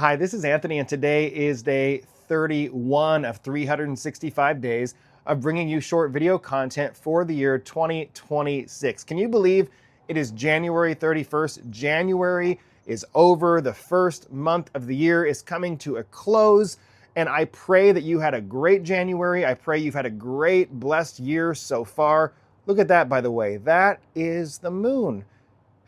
Hi, this is Anthony, and today is day 31 of 365 days of bringing you short video content for the year 2026. Can you believe it is January 31st? January is over. The first month of the year is coming to a close, and I pray that you had a great January. I pray you've had a great, blessed year so far. Look at that, by the way. That is the moon.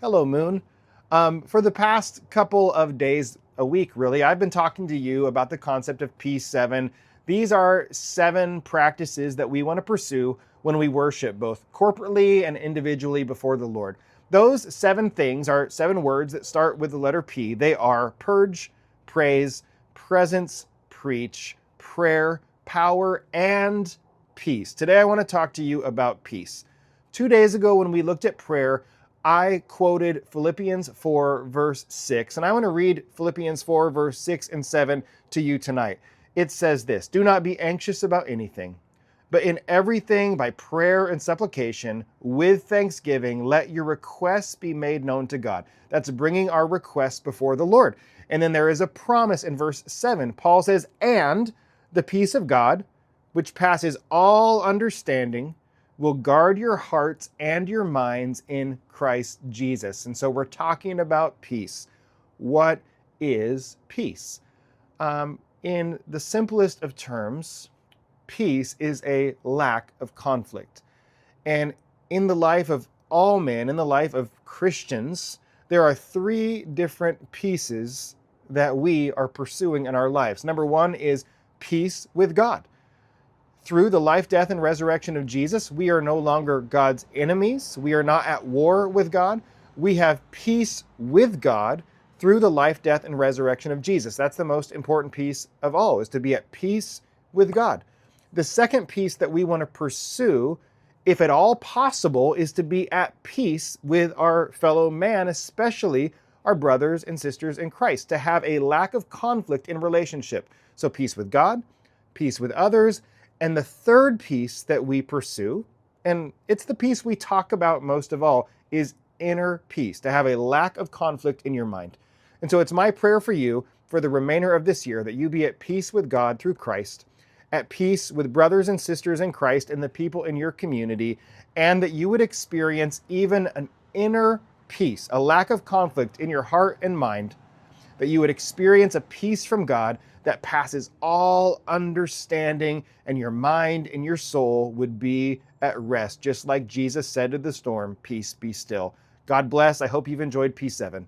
Hello, moon. For the past couple of days, a week really, I've been talking to you about the concept of P7. These are 7 practices that we want to pursue when we worship, both corporately and individually before the Lord. Those 7 things are 7 words that start with the letter P. They are purge, praise, presence, preach, prayer, power, and peace. Today I want to talk to you about peace. 2 days ago when we looked at prayer, I quoted Philippians 4 verse 6, and I want to read Philippians 4 verse 6 and 7 to you tonight. It says this: "Do not be anxious about anything, but in everything by prayer and supplication with thanksgiving let your requests be made known to God." That's bringing our requests before the Lord. And then there is a promise in verse 7. Paul says, "And the peace of God, which passes all understanding, will guard your hearts and your minds in Christ Jesus." And so we're talking about peace. What is peace? In the simplest of terms, peace is a lack of conflict. And in the life of all men, in the life of Christians, there are 3 different pieces that we are pursuing in our lives. Number 1 is peace with God. Through the life, death, and resurrection of Jesus, we are no longer God's enemies. We are not at war with God. We have peace with God through the life, death, and resurrection of Jesus. That's the most important piece of all, is to be at peace with God. The second piece that we want to pursue, if at all possible, is to be at peace with our fellow man, especially our brothers and sisters in Christ, to have a lack of conflict in relationship. So peace with God, peace with others. And the third piece that we pursue, and it's the piece we talk about most of all, is inner peace, to have a lack of conflict in your mind. And so it's my prayer for you for the remainder of this year that you be at peace with God through Christ, at peace with brothers and sisters in Christ and the people in your community, and that you would experience even an inner peace, a lack of conflict in your heart and mind, that you would experience a peace from God that passes all understanding, and your mind and your soul would be at rest, just like Jesus said to the storm, "Peace, be still." God bless. I hope you've enjoyed P7.